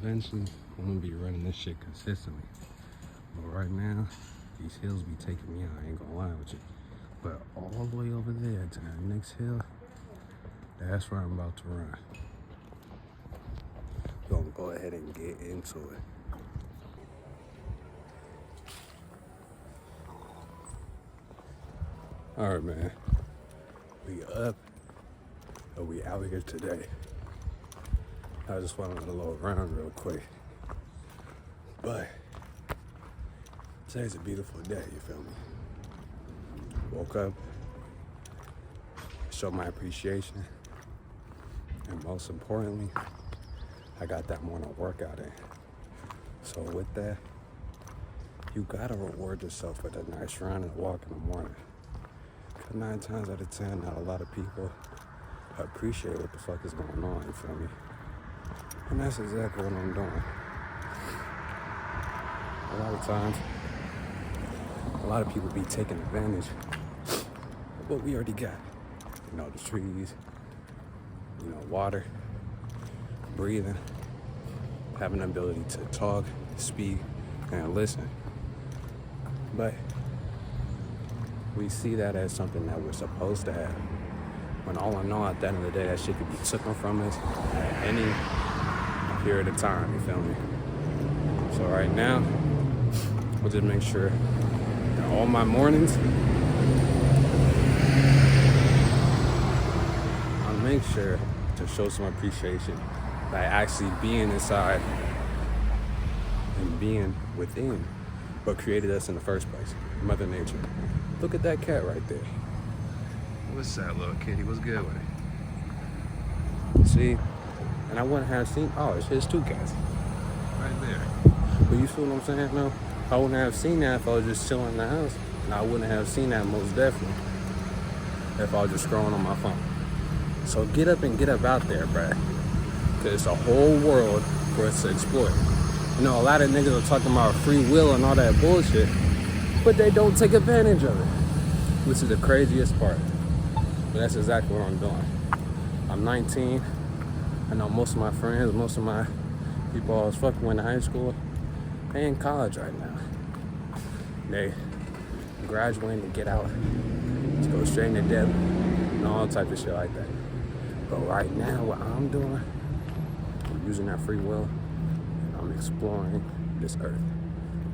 eventually I'm gonna be running this shit consistently. But right now, these hills be taking me out, I ain't gonna lie with you. But all the way over there to that next hill, that's where I'm about to run. Gonna go ahead and get into it. All right, man. We up, and we out here today. I just want to run a little round real quick. But today's a beautiful day, you feel me? Woke up, showed my appreciation, and most importantly, I got that morning workout in. So with that, you gotta reward yourself with a nice run and walk in the morning. 'Cause 9 times out of 10, not a lot of people appreciate what the fuck is going on, you feel me? And that's exactly what I'm doing. A lot of times, a lot of people be taking advantage of what we already got. You know, the trees, you know, water, breathing, having the ability to talk, speak, and listen. But we see that as something that we're supposed to have. When all in all, at the end of the day, that shit could be taken from us at any period of time, you feel me? So right now, we'll just make sure that all my mornings, I'll make sure to show some appreciation by actually being inside and being within what created us in the first place, Mother Nature. Look at that cat right there. What's that little kitty? What's good with it? See? And I wouldn't have seen, oh, it's his 2 cats. Right there. But you feel what I'm saying, no? I wouldn't have seen that if I was just chilling in the house. And I wouldn't have seen that most definitely if I was just scrolling on my phone. So get up and get up out there, bruh. Because it's a whole world for us to explore. You know, a lot of niggas are talking about free will and all that bullshit, but they don't take advantage of it, which is the craziest part. But that's exactly what I'm doing. I'm 19. I know most of my friends, most of my people I was fucking with in high school, they in college right now. They graduating to get out, to go straight into debt, and all types of shit like that. But right now, what I'm doing, I'm using that free will, and I'm exploring this earth.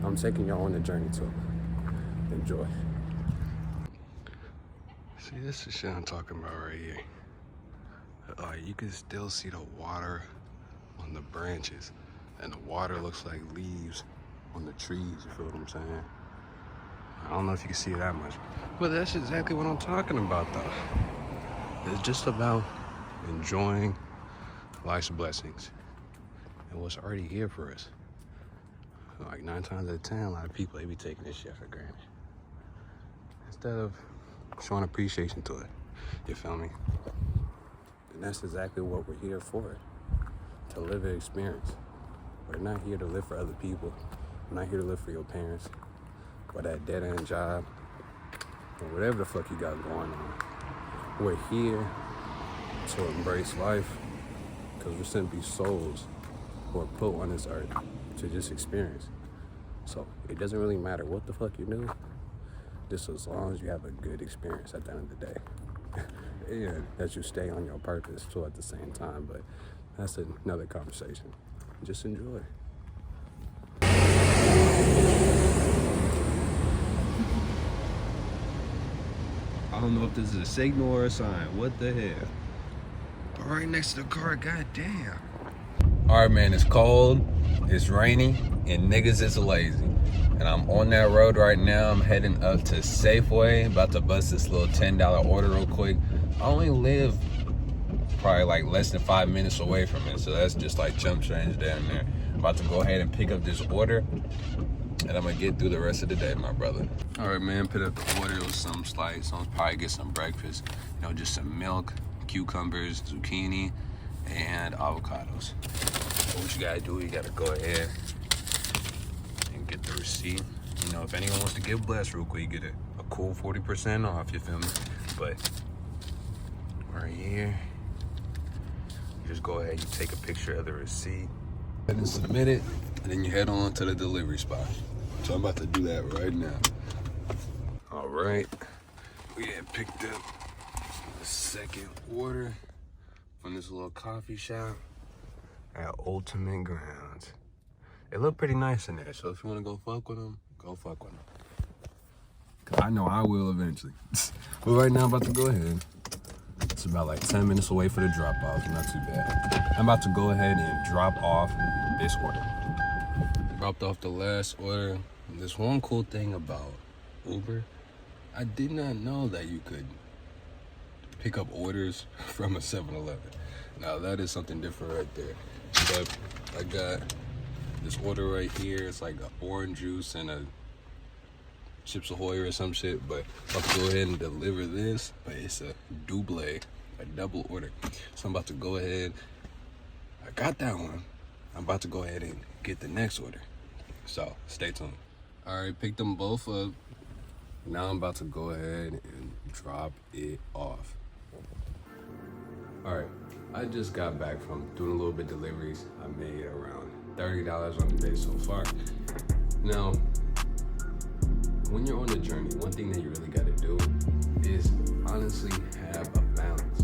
I'm taking y'all on the journey too. Enjoy. See, this is shit I'm talking about right here. Like, you can still see the water on the branches, and the water looks like leaves on the trees, you feel what I'm saying? I don't know if you can see it that much, but that's exactly what I'm talking about though. It's just about enjoying life's blessings and what's already here for us. Like 9 times out of 10, a lot of people, they be taking this shit for granted. Instead of showing appreciation to it, you feel me? And that's exactly what we're here for, to live an experience. We're not here to live for other people. We're not here to live for your parents or that dead-end job or whatever the fuck you got going on. We're here to embrace life because we're simply souls who are put on this earth to just experience. So it doesn't really matter what the fuck you do, just as long as you have a good experience at the end of the day. And that you stay on your purpose too at the same time, but that's another conversation. Just enjoy. I don't know if this is a signal or a sign. What the hell? But right next to the car, goddamn. All right, man, it's cold, it's rainy, and niggas is lazy. And I'm on that road right now. I'm heading up to Safeway, about to bust this little $10 order real quick. I only live probably like less than 5 minutes away from it, so that's just like jump change down there. I'm about to go ahead and pick up this order, and I'm gonna get through the rest of the day, my brother. All right, man, pick up the order with some slice. I'll probably get some breakfast, you know, just some milk, cucumbers, zucchini, and avocados. So what you gotta do, you gotta go ahead and get the receipt. You know, if anyone wants to get blessed real quick, you get a cool 40% off, you feel me? But right here, you just go ahead, you take a picture of the receipt, And submit it, and then you head on to the delivery spot. So I'm about to do that right now. All right, we had picked up the second order from this little coffee shop at Ultimate Grounds. They look pretty nice in there, so if you want to go fuck with them, go fuck with them. Cause I know I will eventually. But right now I'm about to go ahead. It's about like 10 minutes away for the drop off, not too bad. I'm about to go ahead and drop off this order. Dropped off the last order. This one cool thing about Uber, I did not know that you could pick up orders from a 7-Eleven. Now that is something different right there. But I got this order right here. It's like an orange juice and a Chips Ahoy or some shit. But I'm about to go ahead and deliver this. But it's a double, a double order. So I'm about to go ahead. I got that one. I'm about to go ahead and get the next order. So stay tuned. All right, picked them both up. Now I'm about to go ahead and drop it off. All right, I just got back from doing a little bit of deliveries. I made around $30 on the day so far. Now, when you're on the journey, one thing that you really gotta do is honestly have a balance.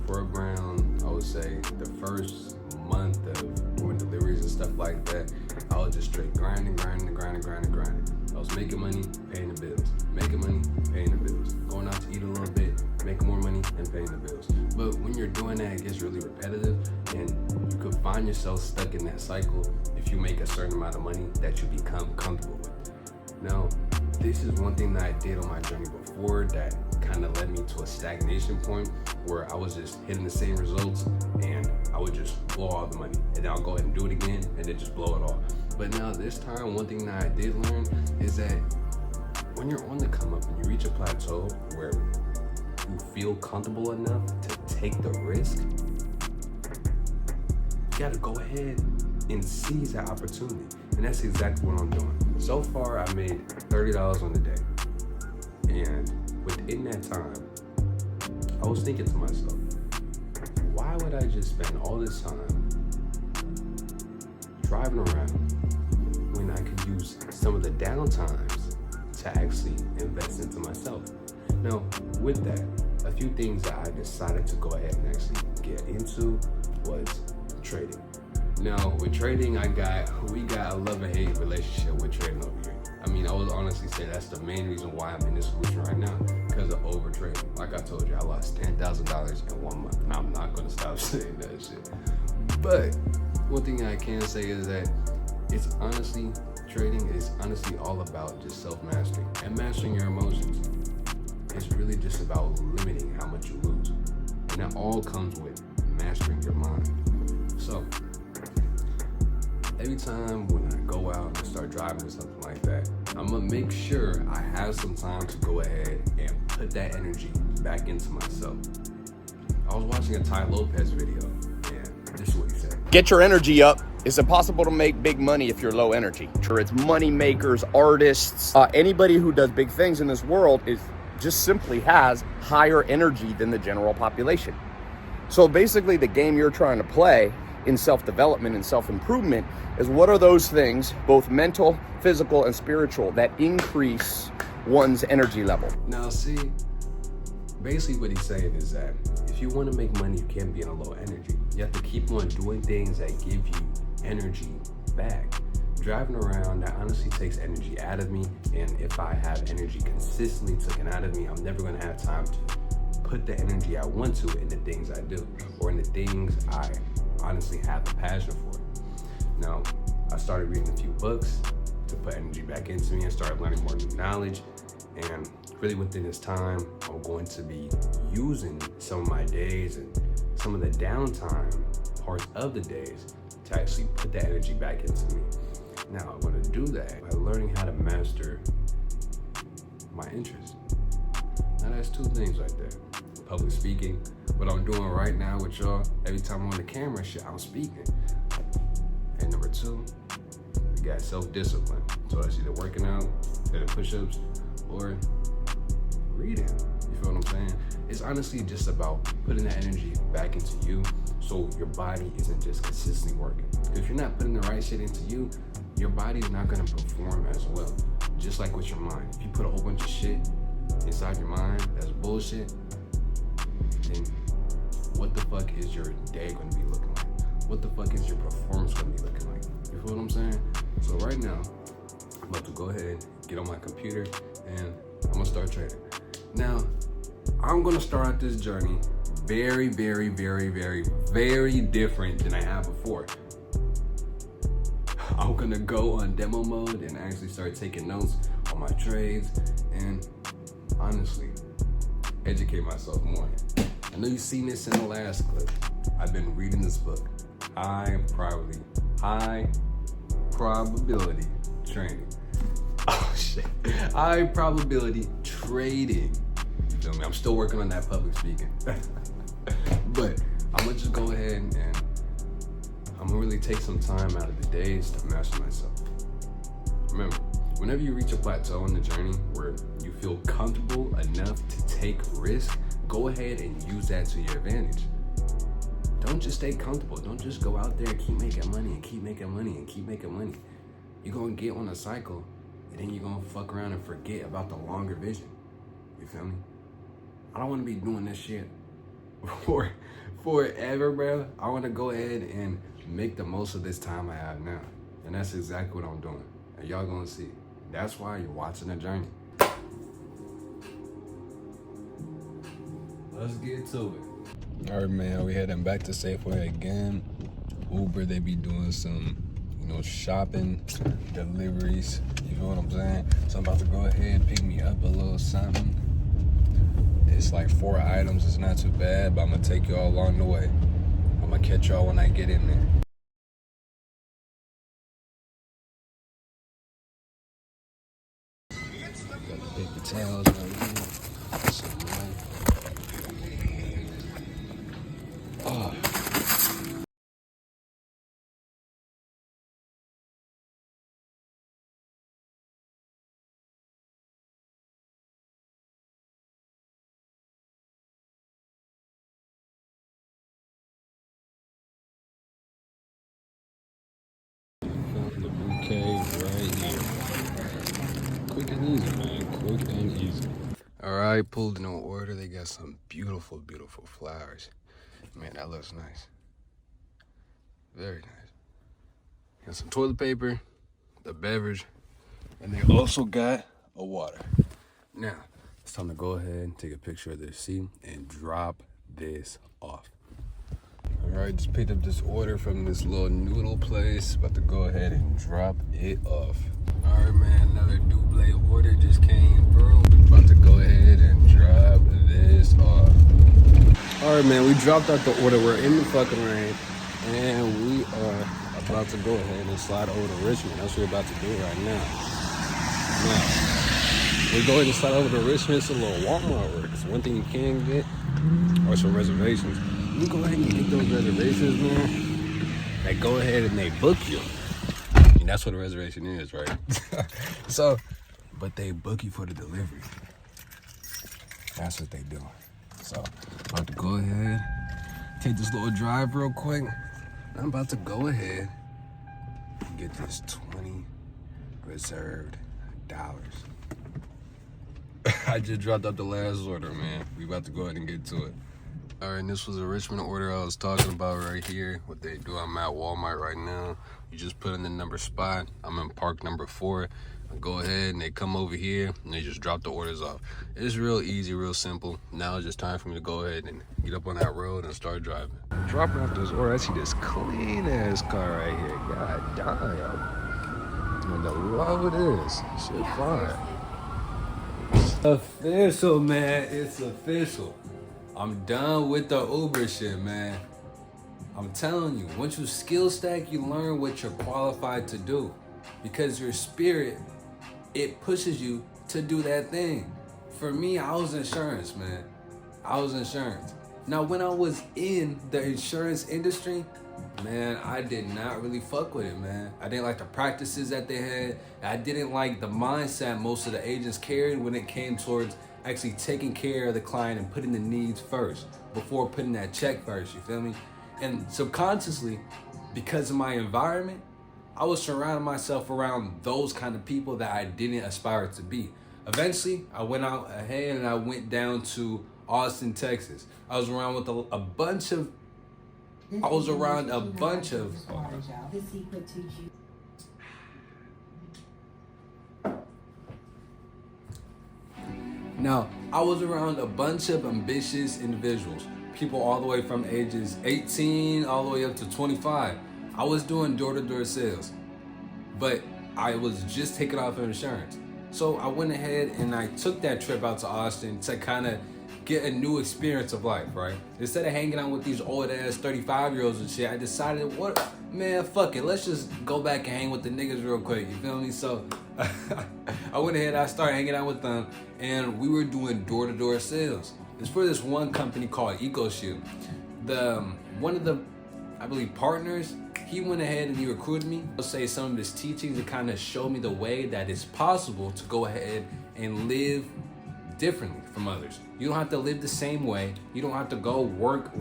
For around, I would say, the first month of doing deliveries and stuff like that, I was just straight grinding. I was making money, paying the bills. Making money, paying the bills. Going out to eat a little bit, making more money, and paying the bills. But when you're doing that, it gets really repetitive, and you could find yourself stuck in that cycle if you make a certain amount of money that you become comfortable with. Now, this is one thing that I did on my journey before that kind of led me to a stagnation point where I was just hitting the same results and I would just blow all the money. And then I'll go ahead and do it again and then just blow it all. But now this time, one thing that I did learn is that when you're on the come up and you reach a plateau where you feel comfortable enough to take the risk, you gotta go ahead and seize that opportunity. And that's exactly what I'm doing. So far, I made $30 on the day. And within that time, I was thinking to myself, why would I just spend all this time driving around when I could use some of the downtimes to actually invest into myself? Now, with that, a few things that I decided to go ahead and actually get into was trading. Now, with trading, we got a love-and-hate relationship with trading over here. I mean, I would honestly say that's the main reason why I'm in this solution right now, because of over trading. Like I told you, I lost $10,000 in 1 month, and I'm not gonna stop saying that shit. But one thing I can say is that trading is honestly all about just self-mastery and mastering your emotions. It's really just about limiting how much you lose. And that all comes with mastering your mind. So, every time when I go out and start driving or something like that, I'm gonna make sure I have some time to go ahead and put that energy back into myself. I was watching a Ty Lopez video, and this is what he said. Get your energy up. It's impossible to make big money if you're low energy. It's money makers, artists, anybody who does big things in this world just simply has higher energy than the general population. So basically the game you're trying to play in self-development and self-improvement is what are those things, both mental, physical, and spiritual, that increase one's energy level. Now see, basically what he's saying is that if you want to make money, you can't be in a low energy. You have to keep on doing things that give you energy back. Driving around, that honestly takes energy out of me, and if I have energy consistently taken out of me, I'm never going to have time to put the energy I want to in the things I do, or in the things I honestly have a passion for. Now, I started reading a few books to put energy back into me and started learning more new knowledge, and really within this time, I'm going to be using some of my days and some of the downtime parts of the days to actually put that energy back into me. Now, I'm going to do that by learning how to master my interests. Now, that's two things right there. Public speaking, what I'm doing right now with y'all, every time I'm on the camera, I'm speaking. And number two, we got self-discipline. So that's either working out, doing push-ups, or reading. You feel what I'm saying? It's honestly just about putting that energy back into you so your body isn't just consistently working. If you're not putting the right shit into you, your body's not gonna perform as well. Just like with your mind. If you put a whole bunch of shit inside your mind that's bullshit, then what the fuck is your day gonna be looking like? What the fuck is your performance gonna be looking like? You feel what I'm saying? So right now, I'm about to go ahead, get on my computer, and I'm gonna start trading. Now, I'm gonna start out this journey very, very, very, very, very different than I have before. I'm gonna go on demo mode and actually start taking notes on my trades and honestly, educate myself more. I know you've seen this in the last clip. I've been reading this book, High Probability Trading. Oh shit. High Probability Trading. You feel me? I'm still working on that public speaking. But I'm gonna just go ahead and I'm gonna really take some time out of the days to master myself. Remember, whenever you reach a plateau in the journey where you feel comfortable enough to take risk, go ahead and use that to your advantage. Don't just stay comfortable. Don't just go out there and keep making money and keep making money and keep making money. You're gonna get on a cycle and then you're gonna fuck around and forget about the longer vision. You feel me? I don't wanna be doing this shit forever, bro. I wanna go ahead and make the most of this time I have now. And that's exactly what I'm doing. And y'all gonna see. That's why you're watching the journey. Let's get to it. All right, man, we heading back to Safeway again. Uber, they be doing some, shopping, deliveries. You know what I'm saying? So I'm about to go ahead and pick me up a little something. It's like 4 items. It's not too bad, but I'm gonna take y'all along the way. I'm gonna catch y'all when I get in there. Got paper towels right here. Some money. Oh. The bouquet right here. Quick and easy, man. Quick and easy. All right, pulled in order. They got some beautiful, beautiful flowers. Man, that looks nice. Very nice. Got some toilet paper, the beverage, and they also got a water. Now, it's time to go ahead and take a picture of the receipt and drop this off. All right, just picked up this order from this little noodle place. About to go ahead and drop it off. All right, man, another double order just came through. About to go ahead and drop this off. All right, man, we dropped out the order. We're in the fucking rain, and we are about to go ahead and slide over to Richmond. That's what we're about to do right now. Now, we're going to slide over to Richmond. It's a little Walmart work. It's one thing you can get are some reservations. You go ahead and get those reservations, man. They go ahead and they book you. And that's what a reservation is, right? But they book you for the delivery. That's what they do. So, I'm about to go ahead, take this little drive real quick. I'm about to go ahead and get this 20 reserved dollars. I just dropped out the last order, man. We about to go ahead and get to it. All right, and this was a Richmond order I was talking about right here. What they do, I'm at Walmart right now. You just put in the number spot. I'm in park number 4. I go ahead and they come over here and they just drop the orders off. It's real easy, real simple. Now it's just time for me to go ahead and get up on that road and start driving. Dropping off this order, I see this clean ass car right here. God damn. And the load is shit fire. It's official, man. It's official. I'm done with the Uber shit, man. I'm telling you, once you skill stack, you learn what you're qualified to do. Because your spirit, it pushes you to do that thing. For me, I was insurance, man. I was insurance. Now, when I was in the insurance industry, man, I did not really fuck with it, man. I didn't like the practices that they had. I didn't like the mindset most of the agents carried when it came towards actually taking care of the client and putting the needs first before putting that check first, you feel me? And subconsciously, because of my environment, I was surrounding myself around those kind of people that I didn't aspire to be. Eventually, I went out ahead and I went down to Austin, Texas. I was around with a bunch of. Now, I was around a bunch of ambitious individuals, people all the way from ages 18 all the way up to 25. I was doing door-to-door sales, but I was just taking off insurance. So I went ahead and I took that trip out to Austin to kind of get a new experience of life, right? Instead of hanging out with these old-ass 35-year-olds and shit, I decided, man, fuck it. Let's just go back and hang with the niggas real quick, you feel me? So I went ahead, I started hanging out with them, and we were doing door-to-door sales. It's for this one company called EcoShield. One of the, I believe, partners, he went ahead and he recruited me. He'll say some of his teachings to kind of show me the way that it's possible to go ahead and live differently from others. You don't have to live the same way. You don't have to go work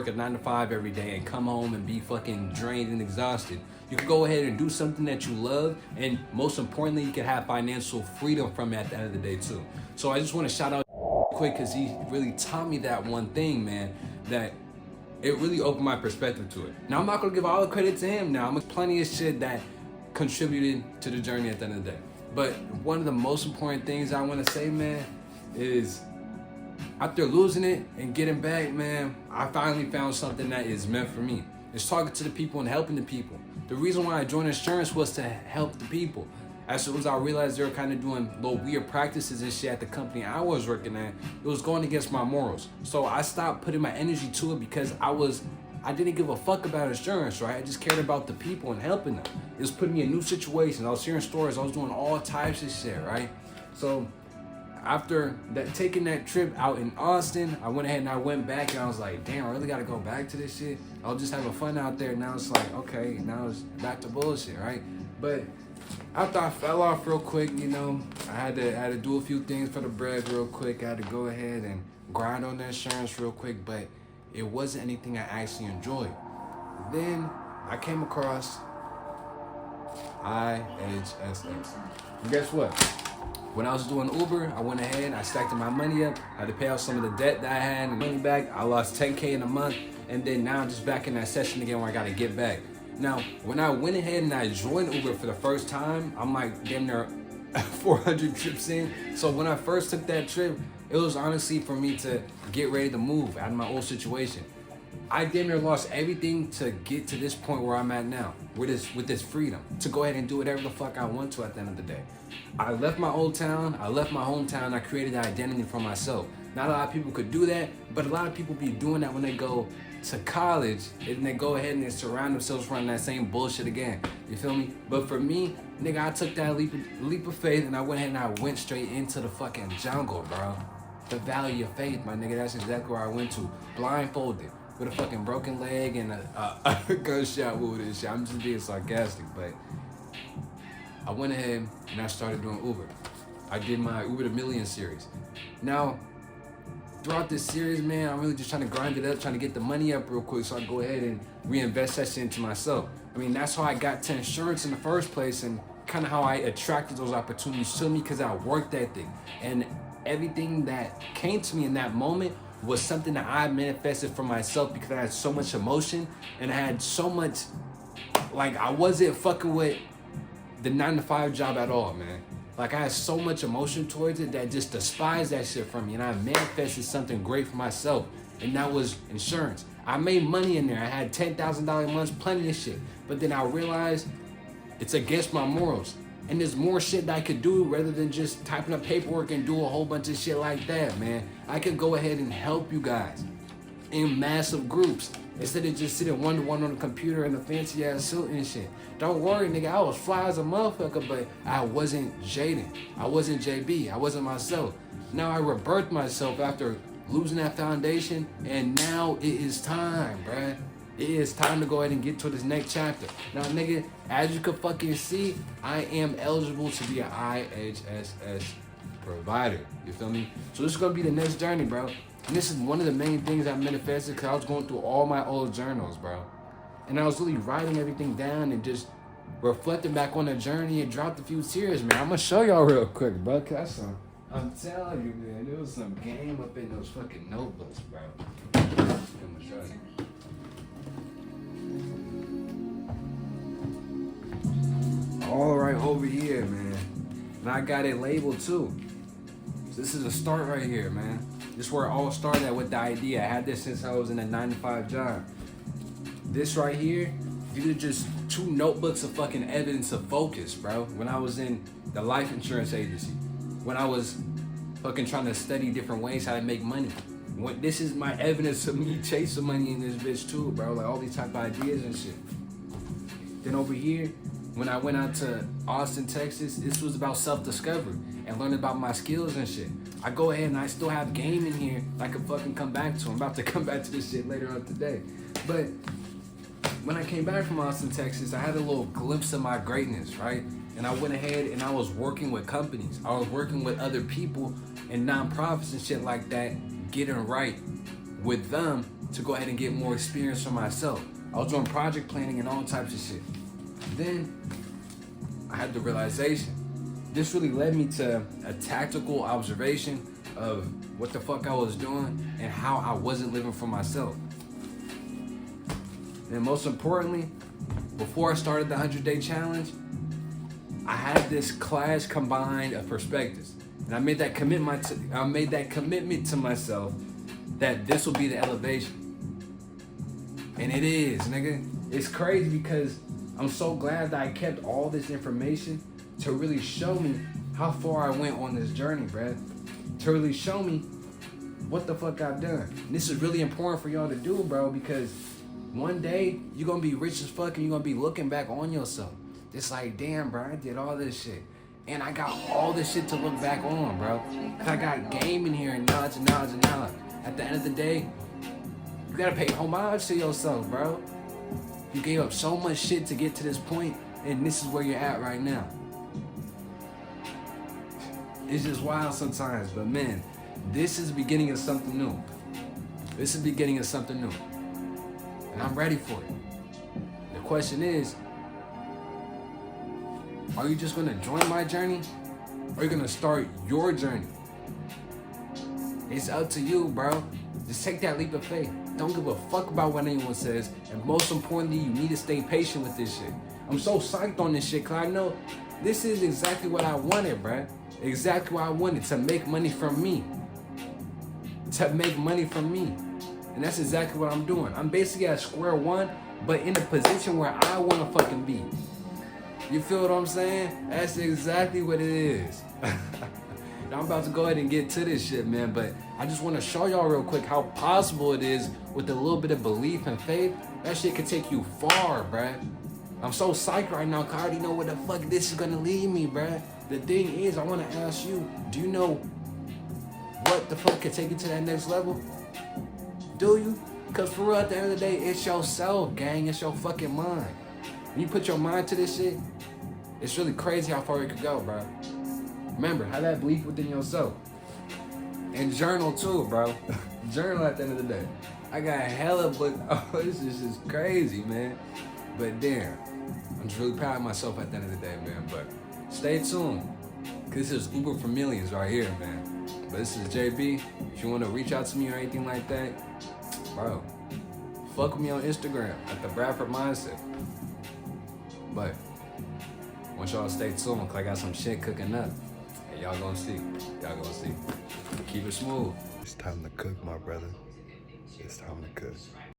at 9 to 5 every day and come home and be fucking drained and exhausted. You can go ahead and do something that you love, and most importantly, you can have financial freedom from it at the end of the day too. So I just want to shout out quick because he really taught me that one thing, man, that it really opened my perspective to it. Now, I'm not going to give all the credit to him now. I'm plenty of shit that contributed to the journey at the end of the day. But one of the most important things I want to say, man, is after losing it and getting back, man, I finally found something that is meant for me. It's talking to the people and helping the people. The reason why I joined insurance was to help the people. As soon as I realized they were kind of doing little weird practices and shit at the company I was working at, it was going against my morals. So I stopped putting my energy to it because I didn't give a fuck about insurance, right? I just cared about the people and helping them. It was putting me in new situations. I was hearing stories. I was doing all types of shit, right? So after taking that trip out in Austin, I went ahead and I went back and I was like, damn, I really gotta go back to this shit. I was just having fun out there. Now it's like, okay, now it's back to bullshit, right? But after I fell off real quick, you know, I had to do a few things for the bread real quick. I had to go ahead and grind on the insurance real quick, but it wasn't anything I actually enjoyed. Then I came across IHSS. And guess what? When I was doing Uber, I went ahead, I stacked my money up, I had to pay off some of the debt that I had and money back. I lost 10K in a month, and then now I'm just back in that session again where I gotta get back. Now, when I went ahead and I joined Uber for the first time, I'm like damn near 400 trips in. So when I first took that trip, it was honestly for me to get ready to move out of my old situation. I damn near lost everything to get to this point where I'm at now, with this freedom to go ahead and do whatever the fuck I want to at the end of the day. I left my old town, I left my hometown, I created an identity for myself. Not a lot of people could do that, but a lot of people be doing that when they go to college and they go ahead and they surround themselves around that same bullshit again. You feel me? But for me, nigga, I took that leap of faith and I went ahead and I went straight into the fucking jungle, bro. The valley of faith, my nigga. That's exactly where I went to. Blindfolded, with a fucking broken leg and a gunshot wound and shit. I'm just being sarcastic, but I went ahead and I started doing Uber. I did my Uber to Million series. Now, throughout this series, man, I'm really just trying to grind it up, trying to get the money up real quick so I can go ahead and reinvest that shit into myself. I mean, that's how I got to insurance in the first place and kind of how I attracted those opportunities to me because I worked ethic. And everything that came to me in that moment was something that I manifested for myself because I had so much emotion and I had so much, like, I wasn't fucking with the 9 to 5 job at all, man. Like, I had so much emotion towards it that I just despised that shit from me. And I manifested something great for myself. And that was insurance. I made money in there. I had $10,000 months, plenty of shit. But then I realized it's against my morals. And there's more shit that I could do rather than just typing up paperwork and do a whole bunch of shit like that, man. I could go ahead and help you guys in massive groups instead of just sitting one-to-one on the computer in a fancy ass suit and shit. Don't worry, nigga, I was fly as a motherfucker, but I wasn't Jaden. I wasn't JB. I wasn't myself. Now I rebirthed myself after losing that foundation, and now it is time, bruh. It is time to go ahead and get to this next chapter. Now, nigga, as you can fucking see, I am eligible to be an IHSS provider. You feel me? So this is gonna be the next journey, bro. And this is one of the main things I manifested because I was going through all my old journals, bro. And I was really writing everything down and just reflecting back on the journey and dropped a few tears, man. I'm gonna show y'all real quick, bro. Cause that's some, I'm telling you, man, there was some game up in those fucking notebooks, bro. I'm gonna show you. All right, over here, man. And I got it labeled too. So this is a start right here, man. This is where it all started at with the idea. I had this since I was in a 9-to-5 job. This right here, these are just 2 notebooks of fucking evidence of focus, bro. When I was in the life insurance agency, when I was fucking trying to study different ways how to make money. This is my evidence of me chasing money in this bitch too, bro. Like all these type of ideas and shit. Then over here, when I went out to Austin, Texas, this was about self-discovery and learning about my skills and shit. I go ahead and I still have game in here I could fucking come back to. I'm about to come back to this shit later on today. But when I came back from Austin, Texas, I had a little glimpse of my greatness, right? And I went ahead and I was working with companies. I was working with other people and nonprofits and shit like that, getting right with them to go ahead and get more experience for myself. I was doing project planning and all types of shit. Then I had the realization. This really led me to a tactical observation of what the fuck I was doing and how I wasn't living for myself. And most importantly, before I started the 100-day challenge, I had this class combined of perspectives. And I made that commitment to myself that this will be the elevation. And it is, nigga. It's crazy because I'm so glad that I kept all this information to really show me how far I went on this journey, bruh. To really show me what the fuck I've done. And this is really important for y'all to do, bro, because one day you're gonna be rich as fuck and you're gonna be looking back on yourself. It's like, damn, bro, I did all this shit. And I got all this shit to look back on, bro. Cause I got game in here and knowledge and knowledge and knowledge. At the end of the day, you gotta pay homage to yourself, bro. You gave up so much shit to get to this point, and this is where you're at right now. It's just wild sometimes, but man, this is the beginning of something new. This is the beginning of something new. And I'm ready for it. The question is, are you just gonna join my journey? Or are you gonna start your journey? It's up to you, bro. Just take that leap of faith. Don't give a fuck about what anyone says. And most importantly, you need to stay patient with this shit. I'm so psyched on this shit because I know this is exactly what I wanted, bruh. Exactly what I wanted, to make money from me. To make money from me. And that's exactly what I'm doing. I'm basically at square one, but in a position where I want to fucking be. You feel what I'm saying? That's exactly what it is. I'm about to go ahead and get to this shit, man, but I just want to show y'all real quick how possible it is with a little bit of belief and faith. That shit can take you far, bruh. I'm so psyched right now because I already know where the fuck this is gonna lead me, bruh. The thing is, I want to ask you, do you know what the fuck can take you to that next level? Do you? Because for real, at the end of the day, it's yourself, gang. It's your fucking mind. When you put your mind to this shit, it's really crazy how far it could go, bro. Remember, have that belief within yourself. And journal too, bro. Journal at the end of the day. I got hella books. Oh, this is just crazy, man. But damn, I'm just really proud of myself at the end of the day, man. But stay tuned, because this is Uber for Millions right here, man. But this is JB. If you want to reach out to me or anything like that, bro, fuck with me on Instagram at the Bradford Mindset. But I want y'all to stay tuned, because I got some shit cooking up. And y'all gonna see. Y'all gonna see. Keep it smooth. It's time to cook, my brother. It's time to cook.